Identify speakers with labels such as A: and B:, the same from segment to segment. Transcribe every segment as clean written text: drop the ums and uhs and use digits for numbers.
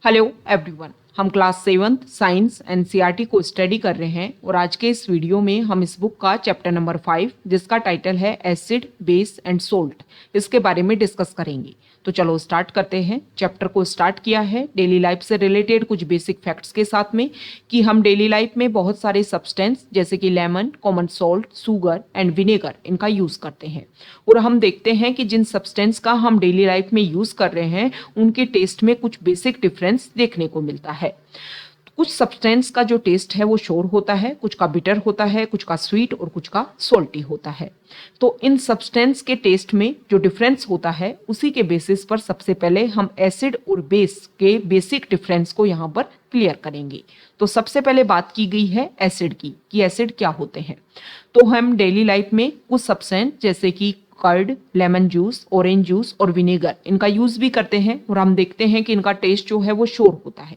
A: Hello everyone. हम class 7 science NCERT को study कर रहे हैं और आज के इस वीडियो में हम इस बुक का चैप्टर नंबर 5 जिसका टाइटल है एसिड बेस एंड सोल्ट इसके बारे में डिस्कस करेंगे। तो चलो स्टार्ट करते हैं। चैप्टर को स्टार्ट किया है डेली लाइफ से रिलेटेड कुछ बेसिक फैक्ट्स के साथ में कि हम डेली लाइफ में बहुत सारे सब्सटेंस जैसे कि lemon, common salt, sugar and vinegar इनका यूज़ करते हैं और हम देखते हैं कि जिन सब्सटेंस का हम डेली लाइफ में यूज़ कर रहे हैं उनके टेस्ट में कुछ बेसिक डिफरेंस देखने को मिलता है। कुछ सब्सटेंस का जो टेस्ट है वो शोर होता है, कुछ का बिटर होता है, कुछ का स्वीट और कुछ का सोल्टी होता है। तो इन सब्सटेंस के टेस्ट में जो डिफरेंस होता है उसी के बेसिस पर सबसे पहले हम एसिड और बेस के बेसिक डिफरेंस को यहाँ पर क्लियर करेंगे। तो सबसे पहले बात की गई है एसिड की कि एसिड क्या होते हैं। तो हम डेली लाइफ में कुछ सब्सटेंस जैसे कि curd, lemon juice, orange juice और विनेगर इनका यूज भी करते हैं और हम देखते हैं कि इनका टेस्ट जो है वो शोर होता है।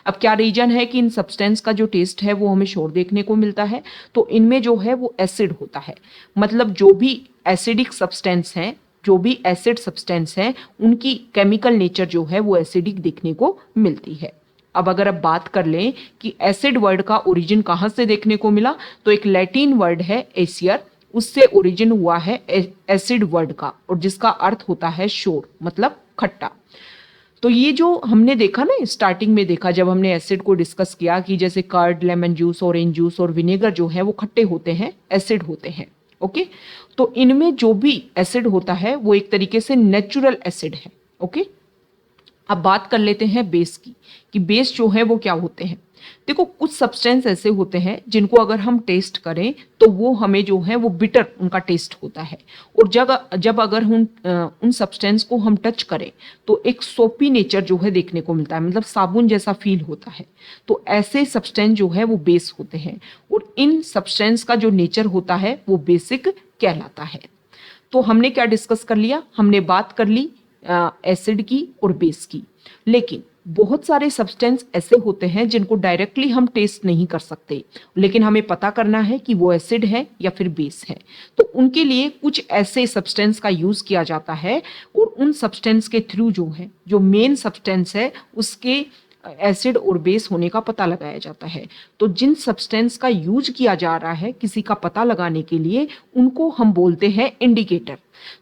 A: अब क्या रीजन है कि इन सब्सटेंस का जो टेस्ट है वो हमें शोर देखने को मिलता है? तो इनमें जो है वो एसिड होता है, मतलब जो भी एसिडिक सब्सटेंस हैं, जो भी एसिड सब्सटेंस हैं उनकी केमिकल नेचर जो है वो एसिडिक देखने को मिलती है। अब अगर अब बात कर लें कि एसिड वर्ड का ओरिजिन कहाँ से देखने को मिला, तो एक लैटिन वर्ड है एसियर, उससे ओरिजिन हुआ है एसिड वर्ड का और जिसका अर्थ होता है शोर, मतलब खट्टा। तो ये जो हमने देखा ना, स्टार्टिंग में देखा जब हमने एसिड को डिस्कस किया कि जैसे curd, lemon juice, orange juice और विनेगर जो है वो खट्टे होते हैं, एसिड होते हैं। ओके, तो इनमें जो भी एसिड होता है वो एक तरीके से नेचुरल एसिड है। ओके, अब बात कर लेते हैं बेस की कि बेस जो है वो क्या होते हैं। देखो, कुछ सब्सटेंस ऐसे होते हैं जिनको अगर हम टेस्ट करें तो वो हमें जो है वो बिटर उनका टेस्ट होता है और जब अगर उन सब्सटेंस को हम टच करें तो एक सोपी नेचर जो है देखने को मिलता है, मतलब साबुन जैसा फील होता है। तो ऐसे सब्सटेंस जो है वो बेस होते हैं और इन सब्सटेंस का जो नेचर होता है वो बेसिक कहलाता है। तो हमने क्या डिस्कस कर लिया, हमने बात कर ली एसिड की और बेस की। लेकिन बहुत सारे सब्सटेंस ऐसे होते हैं जिनको डायरेक्टली हम टेस्ट नहीं कर सकते, लेकिन हमें पता करना है कि वो एसिड है या फिर बेस है। तो उनके लिए कुछ ऐसे सब्सटेंस का यूज किया जाता है और उन सब्सटेंस के थ्रू जो है, जो मेन सब्सटेंस है उसके एसिड और बेस होने का पता लगाया जाता है। तो जिन सब्सटेंस का यूज किया जा रहा है किसी का पता लगाने के लिए, उनको हम बोलते हैं इंडिकेटर।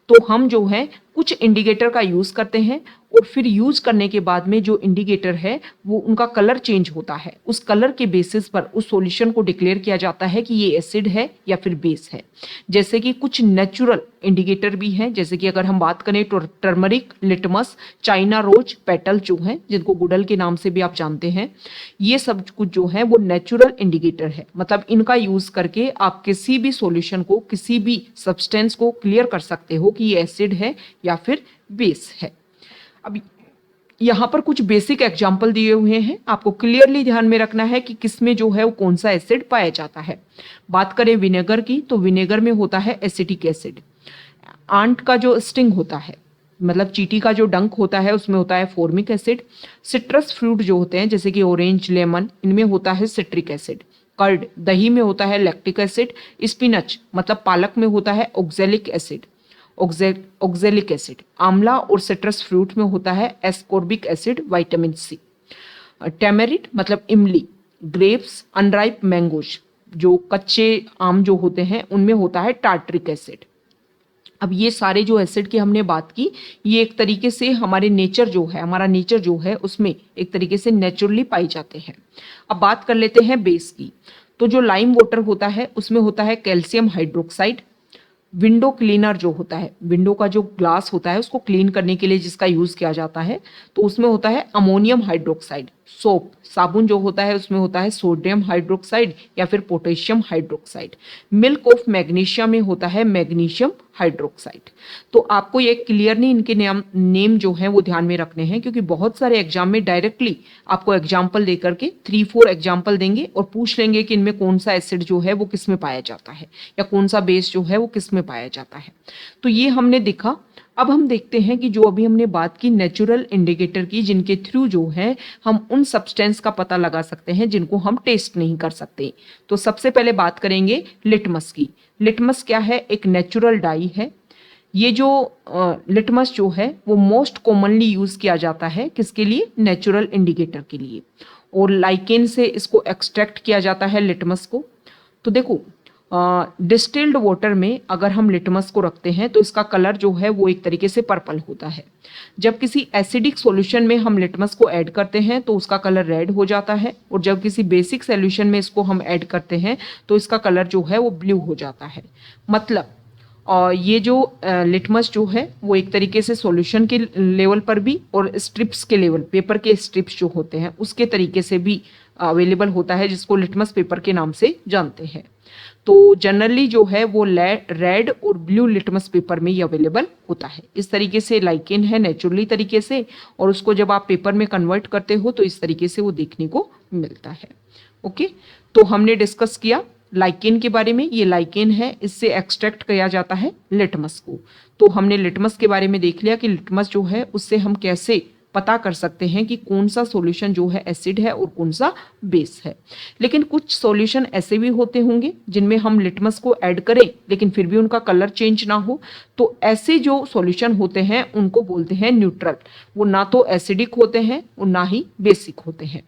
A: तो हम जो है कुछ इंडिकेटर का यूज करते हैं और फिर यूज करने के बाद में जो इंडिकेटर है वो उनका कलर चेंज होता है, उस कलर के बेसिस पर उस सॉल्यूशन को डिक्लेयर किया जाता है कि ये एसिड है या फिर बेस है। जैसे कि कुछ नेचुरल इंडिकेटर भी हैं, जैसे कि अगर हम बात करें तो turmeric, litmus, China rose, petal जो है जिनको गुडल के नाम से भी आप जानते हैं, ये सब कुछ जो है वो नेचुरल इंडिकेटर है। मतलब इनका यूज करके आप किसी भी सॉल्यूशन को, किसी भी सब्सटेंस को क्लियर कर सकते हो कि ये एसिड है या फिर बेस है। अब यहाँ पर कुछ बेसिक एग्जाम्पल दिए हुए हैं, आपको क्लियरली ध्यान में रखना है कि किसमें जो है वो कौन सा एसिड पाया जाता है। बात करें विनेगर की, तो विनेगर में होता है एसिटिक एसिड। आंट का जो स्टिंग होता है, मतलब चींटी का जो डंक होता है, उसमें होता है फॉर्मिक एसिड। सिट्रस फ्रूट जो होते हैं जैसे कि ऑरेंज, लेमन, इनमें होता है सिट्रिक एसिड। कर्ड, दही में होता है लैक्टिक एसिड। स्पिनच मतलब पालक में होता है ऑक्जेलिक एसिड, ऑक्जेलिक एसिड। आंवला और सिट्रस फ्रूट में होता है एस्कॉर्बिक एसिड, विटामिन सी। टेमेरिट मतलब इमली। ग्रेप्स, अनराइप मैंगोज, जो कच्चे आम जो होते हैं उनमें होता है टार्ट्रिक एसिड। अब ये सारे जो एसिड की हमने बात की, ये एक तरीके से हमारे नेचर जो है, हमारा नेचर जो है उसमें एक तरीके से नेचुरली पाई जाते हैं। अब बात कर लेते हैं बेस की। तो जो लाइम वाटर होता है उसमें होता है कैल्शियम हाइड्रोक्साइड। विंडो क्लीनर जो होता है, विंडो का जो ग्लास होता है उसको क्लीन करने के लिए जिसका यूज किया जाता है, तो उसमें होता है अमोनियम हाइड्रोक्साइड। सोप, साबुन जो होता है उसमें होता है सोडियम हाइड्रोक्साइड या फिर potassium hydroxide. Milk of magnesia में होता है मैग्नीशियम हाइड्रोक्साइड। तो आपको ये क्लियरली इनके नेम जो है वो ध्यान में रखने हैं, क्योंकि बहुत सारे एग्जाम में डायरेक्टली आपको एग्जाम्पल देकर के 3-4 एग्जाम्पल देंगे और पूछ लेंगे कि इनमें कौन सा एसिड जो है वो किस में पाया जाता है या कौन सा बेस जो है वो किस में पाया जाता है। तो ये हमने देखा। अब हम देखते हैं कि जो अभी हमने बात की नेचुरल इंडिकेटर की, जिनके थ्रू जो है हम उन सब्सटेंस का पता लगा सकते हैं जिनको हम टेस्ट नहीं कर सकते। तो सबसे पहले बात करेंगे लिटमस की। लिटमस क्या है? एक नेचुरल डाई है। ये जो लिटमस जो है वो मोस्ट कॉमनली यूज किया जाता है किसके लिए, नेचुरल इंडिकेटर के लिए, और लाइकेन से इसको एक्सट्रैक्ट किया जाता है लिटमस को। तो देखो डिस्टिल्ड वाटर में अगर हम लिटमस को रखते हैं तो इसका कलर जो है वो एक तरीके से पर्पल होता है। जब किसी एसिडिक सॉल्यूशन में हम लिटमस को ऐड करते हैं तो उसका कलर रेड हो जाता है, और जब किसी बेसिक सॉल्यूशन में इसको हम ऐड करते हैं तो इसका कलर जो है वो ब्लू हो जाता है। मतलब ये जो लिटमस जो है वो एक तरीके से सॉल्यूशन के लेवल पर भी और स्ट्रिप्स के लेवल, पेपर के स्ट्रिप्स जो होते हैं उसके तरीके से भी अवेलेबल होता है, जिसको लिटमस पेपर के नाम से जानते हैं। तो जनरली जो है वो रेड और ब्लू लिटमस पेपर में ही अवेलेबल होता है। इस तरीके से लाइकेन है नेचुरली तरीके से, और उसको जब आप पेपर में कन्वर्ट करते हो तो इस तरीके से वो देखने को मिलता है। ओके, तो हमने डिस्कस किया लाइकेन के बारे में। ये लाइकेन है, इससे एक्सट्रैक्ट किया जाता है लिटमस को। तो हमने लिटमस के बारे में देख लिया कि लिटमस जो है उससे हम कैसे पता कर सकते हैं कि कौन सा सॉल्यूशन जो है एसिड है और कौन सा बेस है। लेकिन कुछ सॉल्यूशन ऐसे भी होते होंगे जिनमें हम लिटमस को ऐड करें लेकिन फिर भी उनका कलर चेंज ना हो, तो ऐसे जो सॉल्यूशन होते हैं उनको बोलते हैं न्यूट्रल। वो ना तो एसिडिक होते हैं और ना ही बेसिक होते हैं।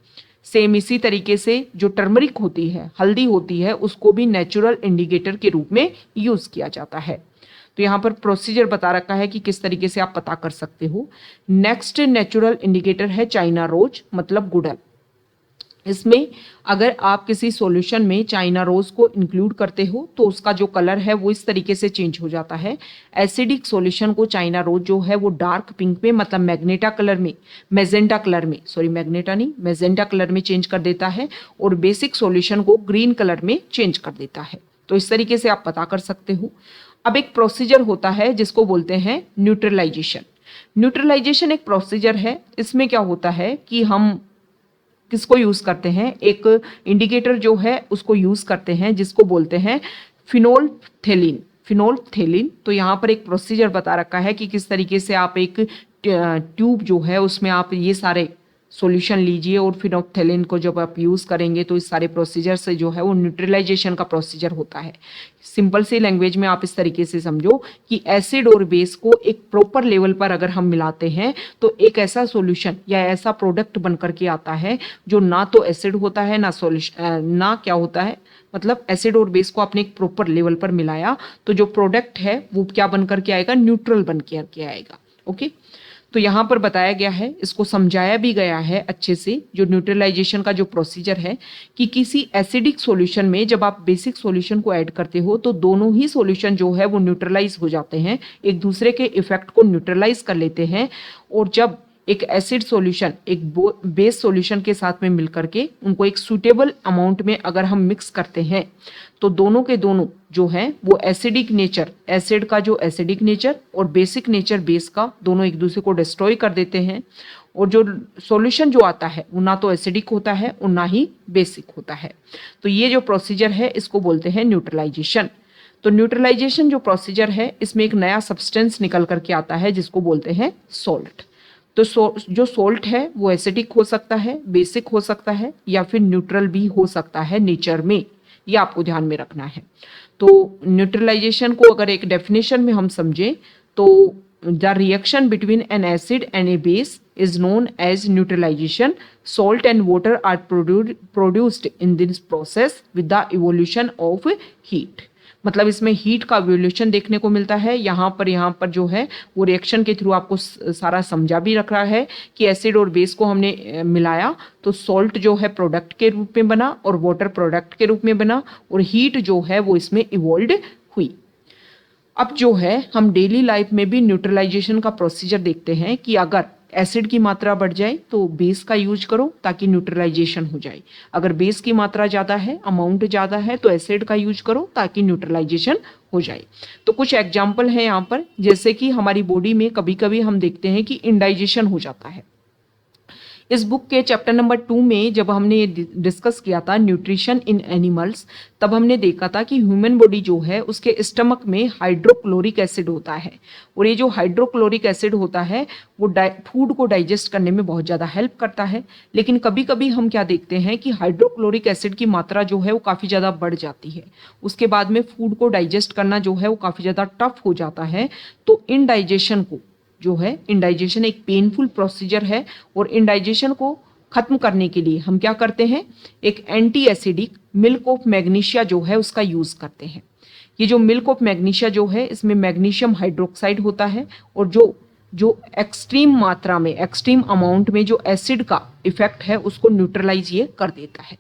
A: सेम इसी तरीके से जो टर्मरिक होती है, हल्दी होती है, उसको भी नेचुरल इंडिकेटर के रूप में यूज किया जाता है। तो यहाँ पर प्रोसीजर बता रखा है कि किस तरीके से आप पता कर सकते हो। नेक्स्ट नेचुरल इंडिकेटर है चाइना रोज, मतलब गुड़हल। इसमें अगर आप किसी सॉल्यूशन में चाइना रोज को इंक्लूड करते हो तो उसका जो कलर है वो इस तरीके से चेंज हो जाता है। एसिडिक सॉल्यूशन को चाइना रोज जो है वो डार्क पिंक में, मतलब मैग्नेटा कलर में, मैजेंटा कलर में, सॉरी मैग्नेटा नहीं, मैजेंटा कलर में चेंज कर देता है, और बेसिक सॉल्यूशन को ग्रीन कलर में चेंज कर देता है। तो इस तरीके से आप पता कर सकते हो। अब एक प्रोसीजर होता है जिसको बोलते हैं न्यूट्रलाइजेशन। न्यूट्रलाइजेशन एक प्रोसीजर है। इसमें क्या होता है कि हम किसको यूज करते हैं, एक इंडिकेटर जो है उसको यूज करते हैं जिसको बोलते हैं फिनोल्फ्थेलिन। फिनोल्फ्थेलिन। तो यहाँ पर एक प्रोसीजर बता रखा है कि किस तरीके से आप एक ट्यूब जो है उसमें आप ये सारे सॉल्यूशन लीजिए, और फिनोल्फ्थेलिन को जब आप यूज करेंगे तो इस सारे प्रोसीजर से जो है वो न्यूट्रलाइजेशन का प्रोसीजर होता है। सिंपल सी लैंग्वेज में आप इस तरीके से समझो कि एसिड और बेस को एक प्रॉपर लेवल पर अगर हम मिलाते हैं तो एक ऐसा सॉल्यूशन या ऐसा प्रोडक्ट बन करके आता है जो ना तो एसिड होता है ना सॉल्यूशन, ना क्या होता है, मतलब एसिड और बेस को आपने एक प्रॉपर लेवल पर मिलाया तो जो प्रोडक्ट है वो क्या बन करके आएगा, न्यूट्रल बन करके आएगा। ओके, तो यहाँ पर बताया गया है, इसको समझाया भी गया है अच्छे से, जो न्यूट्रलाइजेशन का जो प्रोसीजर है, कि किसी एसिडिक सॉल्यूशन में जब आप बेसिक सॉल्यूशन को ऐड करते हो तो दोनों ही सॉल्यूशन जो है वो न्यूट्रलाइज हो जाते हैं, एक दूसरे के इफेक्ट को न्यूट्रलाइज कर लेते हैं। और जब एक एसिड सॉल्यूशन एक बेस सॉल्यूशन के साथ में मिलकर के उनको एक सूटेबल अमाउंट में अगर हम मिक्स करते हैं तो दोनों के दोनों जो है वो एसिडिक नेचर, एसिड का जो एसिडिक नेचर और बेसिक नेचर बेस का, दोनों एक दूसरे को डिस्ट्रॉय कर देते हैं। और जो सॉल्यूशन जो आता है वो ना तो एसिडिक होता है और ना ही बेसिक होता है। तो ये जो प्रोसीजर है इसको बोलते हैं न्यूट्रलाइजेशन। तो न्यूट्रलाइजेशन जो प्रोसीजर है इसमें एक नया सब्सटेंस निकल करके आता है जिसको बोलते हैं सॉल्ट। तो जो सॉल्ट है वो एसिडिक हो सकता है, बेसिक हो सकता है, या फिर न्यूट्रल भी हो सकता है नेचर में, ये आपको ध्यान में रखना है। तो न्यूट्रलाइजेशन को अगर एक डेफिनेशन में हम समझें तो the reaction between N acid and A base is known as neutralization. Salt and water are produced in this process with the evolution of heat. मतलब इसमें हीट का इवोल्यूशन देखने को मिलता है। यहाँ पर जो है वो रिएक्शन के थ्रू आपको सारा समझा भी रख रहा है कि एसिड और बेस को हमने मिलाया तो सॉल्ट जो है प्रोडक्ट के रूप में बना और वाटर प्रोडक्ट के रूप में बना, और हीट जो है वो इसमें इवॉल्व हुई। अब जो है हम डेली लाइफ में भी न्यूट्रलाइजेशन का प्रोसीजर देखते हैं कि अगर एसिड की मात्रा बढ़ जाए तो बेस का यूज करो ताकि न्यूट्रलाइजेशन हो जाए, अगर बेस की मात्रा ज़्यादा है, अमाउंट ज़्यादा है, तो एसिड का यूज करो ताकि न्यूट्रलाइजेशन हो जाए। तो कुछ एग्जाम्पल है यहाँ पर, जैसे कि हमारी बॉडी में कभी कभी हम देखते हैं कि इंडाइजेशन हो जाता है। इस बुक के चैप्टर नंबर 2 में जब हमने डिस्कस किया था न्यूट्रिशन इन एनिमल्स, तब हमने देखा था कि ह्यूमन बॉडी जो है उसके स्टमक में हाइड्रोक्लोरिक एसिड होता है, और ये जो हाइड्रोक्लोरिक एसिड होता है वो फूड को डाइजेस्ट करने में बहुत ज़्यादा हेल्प करता है। लेकिन कभी कभी हम क्या देखते हैं कि हाइड्रोक्लोरिक एसिड की मात्रा जो है वो काफ़ी ज़्यादा बढ़ जाती है, उसके बाद में फूड को डाइजेस्ट करना जो है वो काफ़ी ज़्यादा टफ हो जाता है। तो इनडाइजेशन को जो है, इनडाइजेशन एक पेनफुल प्रोसीजर है, और इनडाइजेशन को खत्म करने के लिए हम क्या करते हैं, एक anti acidic milk of magnesia जो है उसका यूज करते हैं। ये जो मिल्क ऑफ मैग्नीशिया जो है इसमें मैग्नीशियम हाइड्रोक्साइड होता है, और जो जो एक्सट्रीम मात्रा में, एक्सट्रीम अमाउंट में जो एसिड का इफेक्ट है उसको न्यूट्रलाइज ये कर देता है।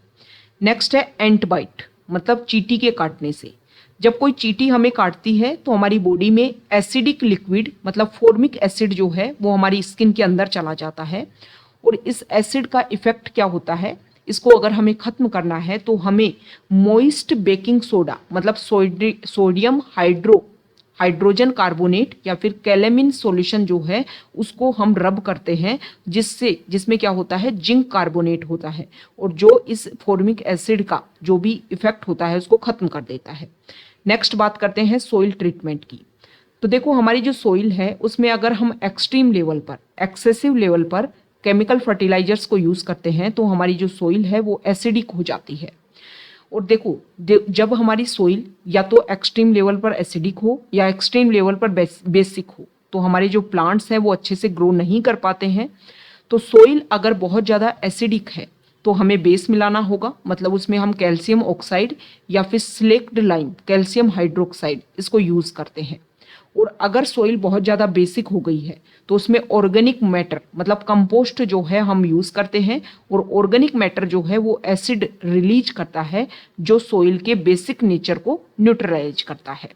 A: नेक्स्ट है एंट बाइट, मतलब चींटी के काटने से। जब कोई चींटी हमें काटती है तो हमारी बॉडी में एसिडिक लिक्विड मतलब फॉर्मिक एसिड जो है वो हमारी स्किन के अंदर चला जाता है, और इस एसिड का इफेक्ट क्या होता है, इसको अगर हमें खत्म करना है तो हमें मोइस्ट बेकिंग सोडा मतलब सोडियम हाइड्रोजन कार्बोनेट या फिर कैलेमिन सॉल्यूशन जो है उसको हम रब करते हैं, जिसमें क्या होता है, जिंक कार्बोनेट होता है, और जो इस फॉर्मिक एसिड का जो भी इफेक्ट होता है उसको खत्म कर देता है। नेक्स्ट बात करते हैं सॉइल ट्रीटमेंट की। तो देखो हमारी जो सॉइल है उसमें अगर हम एक्सट्रीम लेवल पर, एक्सेसिव लेवल पर केमिकल फर्टिलाइजर्स को यूज करते हैं तो हमारी जो सॉइल है वो एसिडिक हो जाती है। और देखो जब हमारी सॉइल या तो एक्सट्रीम लेवल पर एसिडिक हो या एक्सट्रीम लेवल पर बेसिक हो तो हमारे जो प्लांट्स हैं वो अच्छे से ग्रो नहीं कर पाते हैं। तो सॉइल अगर बहुत ज़्यादा एसिडिक है तो हमें बेस मिलाना होगा, मतलब उसमें हम कैल्शियम ऑक्साइड या फिर स्लेक्ड लाइम कैल्शियम हाइड्रोक्साइड इसको यूज़ करते हैं। और अगर सॉइल बहुत ज़्यादा बेसिक हो गई है तो उसमें ऑर्गेनिक मैटर मतलब कंपोस्ट जो है हम यूज़ करते हैं, और ऑर्गेनिक मैटर जो है वो एसिड रिलीज करता है जो सॉइल के बेसिक नेचर को न्यूट्रलाइज करता है।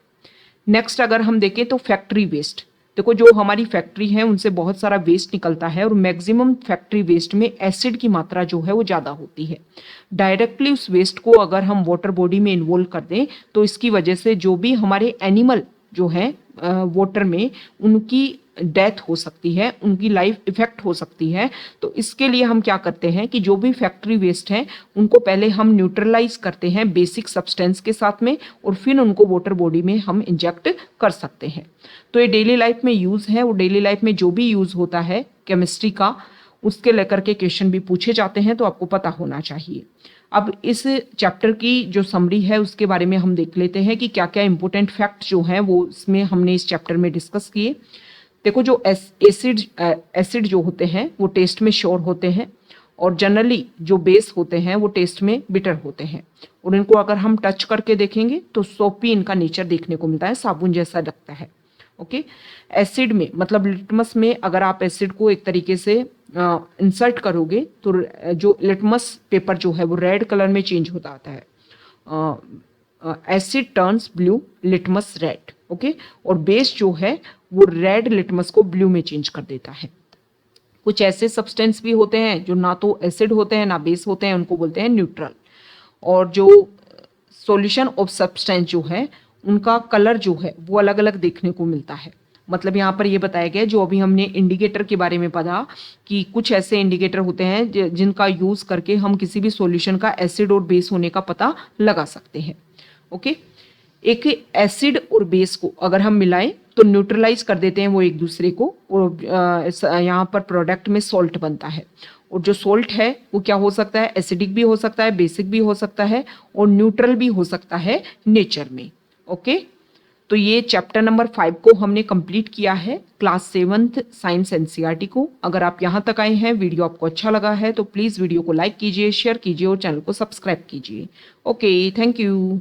A: नेक्स्ट अगर हम देखें तो फैक्ट्री वेस्ट, देखो जो हमारी फैक्ट्री है उनसे बहुत सारा वेस्ट निकलता है, और मैक्सिमम फैक्ट्री वेस्ट में एसिड की मात्रा जो है वो ज़्यादा होती है। डायरेक्टली उस वेस्ट को अगर हम वाटर बॉडी में इन्वॉल्व कर दें तो इसकी वजह से जो भी हमारे एनिमल जो है वाटर में उनकी डेथ हो सकती है, उनकी लाइफ इफेक्ट हो सकती है। तो इसके लिए हम क्या करते हैं कि जो भी फैक्ट्री वेस्ट है उनको पहले हम न्यूट्रलाइज करते हैं बेसिक सब्सटेंस के साथ में, और फिर उनको वाटर बॉडी में हम इंजेक्ट कर सकते हैं। तो ये डेली लाइफ में यूज़ है, और डेली लाइफ में जो भी यूज़ होता है केमिस्ट्री का उसके लेकर के क्वेश्चन भी पूछे जाते हैं, तो आपको पता होना चाहिए। अब इस चैप्टर की जो समरी है उसके बारे में हम देख लेते हैं कि क्या क्या इंपॉर्टेंट फैक्ट जो हैं वो इसमें हमने इस चैप्टर में डिस्कस किए। देखो जो एसिड जो होते हैं वो टेस्ट में श्योर होते हैं, और जनरली जो बेस होते हैं वो टेस्ट में बिटर होते हैं, और इनको अगर हम टच करके देखेंगे तो सोपी इनका नेचर देखने को मिलता है, साबुन जैसा लगता है। ओके, एसिड में मतलब लिटमस में अगर आप एसिड को एक तरीके से इंसर्ट करोगे तो जो लिटमस पेपर जो है वो रेड कलर में चेंज होता आता है। Asset turns blue, litmus red. Okay, और बेस जो है वो रेड लिटमस को ब्लू में चेंज कर देता है। कुछ ऐसे सब्सटेंस भी होते हैं जो ना तो एसिड होते हैं ना बेस होते हैं, उनको बोलते हैं न्यूट्रल। और जो सॉल्यूशन ऑफ सब्सटेंस जो है उनका कलर जो है वो अलग अलग देखने को मिलता है। मतलब यहाँ पर ये बताया गया जो अभी हमने इंडिकेटर के बारे में पढ़ा कि कुछ ऐसे इंडिकेटर होते हैं जिनका यूज़ करके हम किसी भी सॉल्यूशन का एसिड और बेस होने का पता लगा सकते हैं। ओके, एक एसिड और बेस को अगर हम मिलाएं तो न्यूट्रलाइज कर देते हैं वो एक दूसरे को, और यहाँ पर प्रोडक्ट में सॉल्ट बनता है। और जो सॉल्ट है वो क्या हो सकता है, एसिडिक भी हो सकता है, बेसिक भी हो सकता है, और न्यूट्रल भी हो सकता है नेचर में। ओके, तो ये चैप्टर नंबर 5 को हमने कंप्लीट किया है, क्लास 7th साइंस एनसीईआरटी को। अगर आप यहाँ तक आए हैं, वीडियो आपको अच्छा लगा है तो प्लीज़ वीडियो को लाइक कीजिए, शेयर कीजिए और चैनल को सब्सक्राइब कीजिए। Okay, thank you.